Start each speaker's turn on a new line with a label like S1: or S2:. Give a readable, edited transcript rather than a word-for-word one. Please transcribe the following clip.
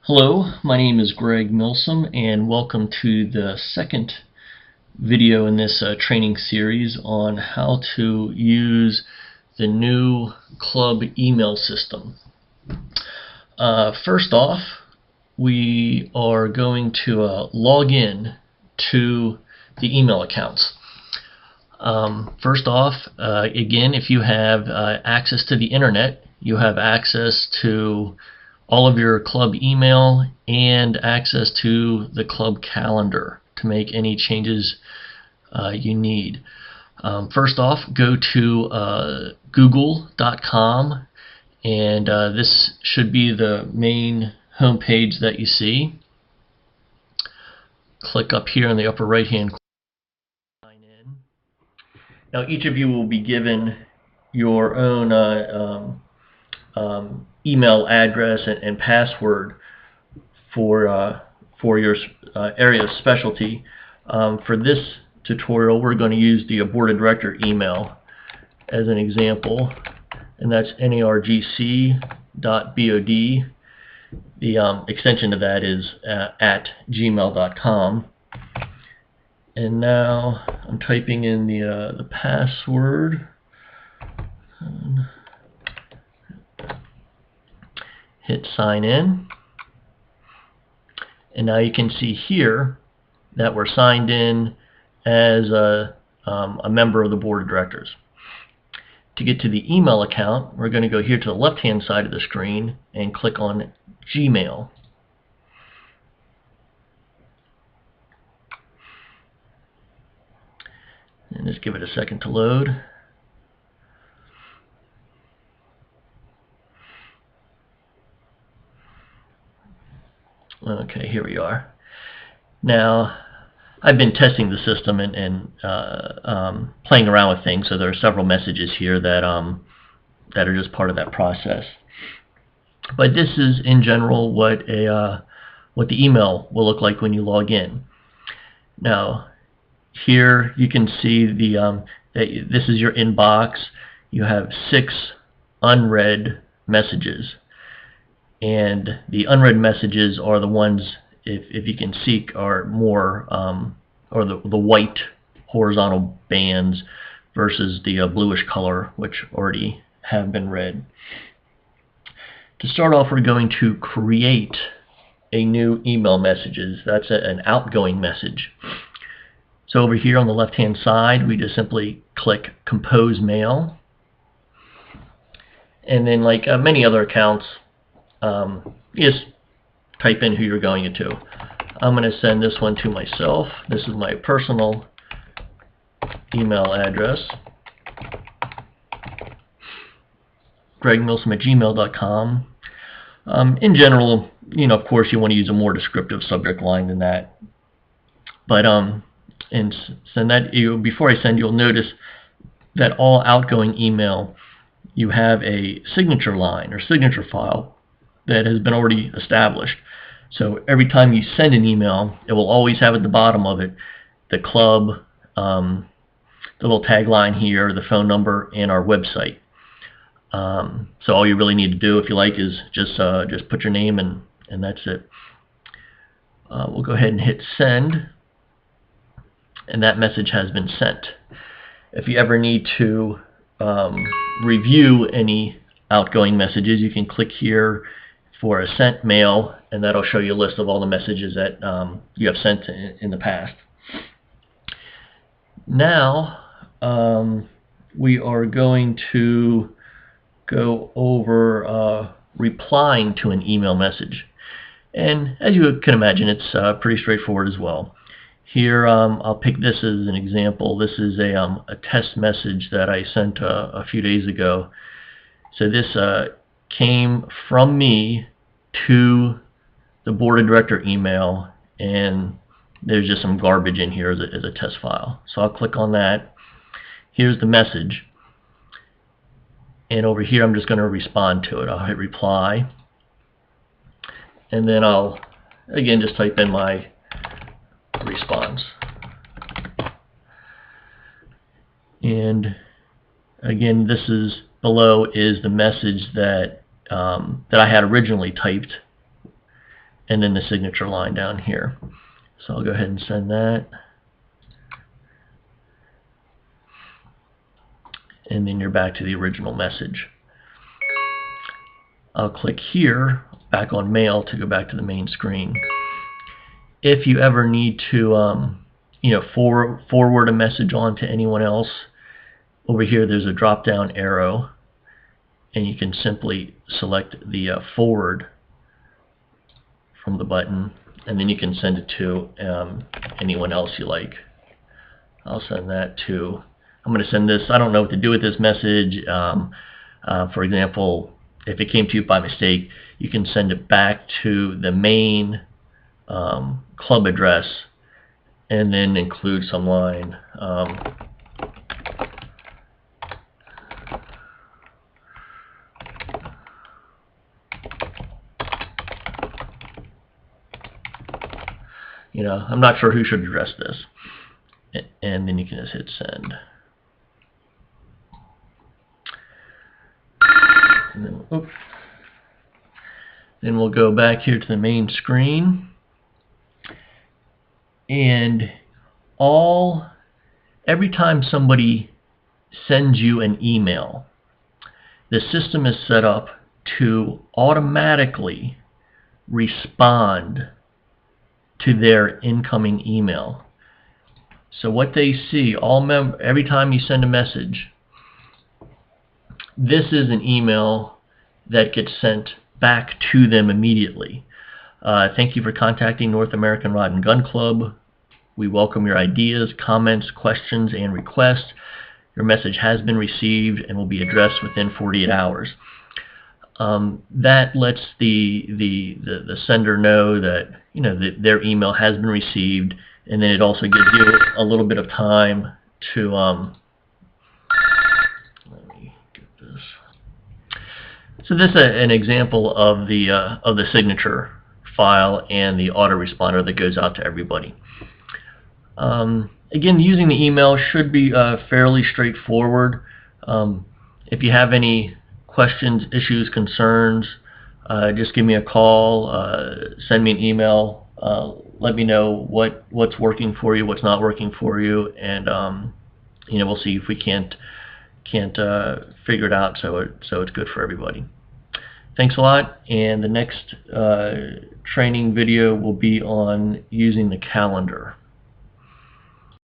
S1: Hello, my name is Greg Milsom and welcome to the second video in this training series on how to use the new club email system. First off, we are going to log in to the email accounts. First off, again, if you have access to the internet, you have access to all of your club email and access to the club calendar to make any changes you need. First off, go to google.com, and this should be the main home page that you see. Click up here in the upper right hand corner. Sign in. Now each of you will be given your own email address and password for your area of specialty. For this tutorial, we're going to use the board of director email as an example, and that's nargc.bod. The extension of that is at gmail.com. And now I'm typing in the password. Hit sign in, and now you can see here that we're signed in as a member of the board of directors. To get to the email account, we're going to go here to the left hand side of the screen and click on Gmail. And just give it a second to load. Okay, here we are. Now, I've been testing the system and playing around with things, so there are several messages here that are just part of that process. But this is, in general, what the email will look like when you log in. Now, here you can see that this is your inbox. You have 6 unread messages. And the unread messages are the ones, if you can see, are more, or the white horizontal bands versus the bluish color, which already have been read. To start off, we're going to create a new email messages. That's an outgoing message. So over here on the left-hand side, we just simply click Compose Mail. And then, like many other accounts, you just type in who you're going to. I'm going to send this one to myself. This is my personal email address, gregmilsom@gmail.com. In general, of course, you want to use a more descriptive subject line than that. But and send that. Before I send, you'll notice that all outgoing email, you have a signature line or signature file that has been already established. So every time you send an email, it will always have at the bottom of it the club, the little tagline here, the phone number, and our website. So all you really need to do, if you like, is just put your name and that's it. We'll go ahead and hit send, and that message has been sent. If you ever need to review any outgoing messages, you can click here for a sent mail, and that'll show you a list of all the messages that you have sent in the past. Now we are going to go over replying to an email message, and as you can imagine, it's pretty straightforward as well. Here I'll pick this as an example. This is a test message that I sent a few days ago. So this came from me to the board of director email, and there's just some garbage in here as a test file. So I'll click on that. Here's the message, and over here I'm just going to respond to it. I'll hit reply, and then I'll again just type in my response. And again, this is below is the message that I had originally typed, and then the signature line down here. So I'll go ahead and send that. And then you're back to the original message. I'll click here, back on mail, to go back to the main screen. If you ever need to forward a message on to anyone else, over here there's a drop down arrow, and you can simply select the forward from the button, and then you can send it to anyone else you like. I'll send that to, I'm going to send this, I don't know what to do with this message. For example, if it came to you by mistake, you can send it back to the main club address and then include some line. I'm not sure who should address this. And then you can just hit send. And then we'll go back here to the main screen. And every time somebody sends you an email, the system is set up to automatically respond to their incoming email. So what they see, every time you send a message, this is an email that gets sent back to them immediately. Thank you for contacting North American Rod and Gun Club. We welcome your ideas, comments, questions, and requests. Your message has been received and will be addressed within 48 hours. That lets the sender know that that their email has been received, and then it also gives you a little bit of time to let me get this. So this is an example of the signature file and the autoresponder that goes out to everybody. Again, using the email should be fairly straightforward. If you have any questions, issues, concerns, just give me a call, send me an email, let me know what's working for you, what's not working for you, and we'll see if we can't figure it out so it's good for everybody. Thanks a lot, and the next training video will be on using the calendar.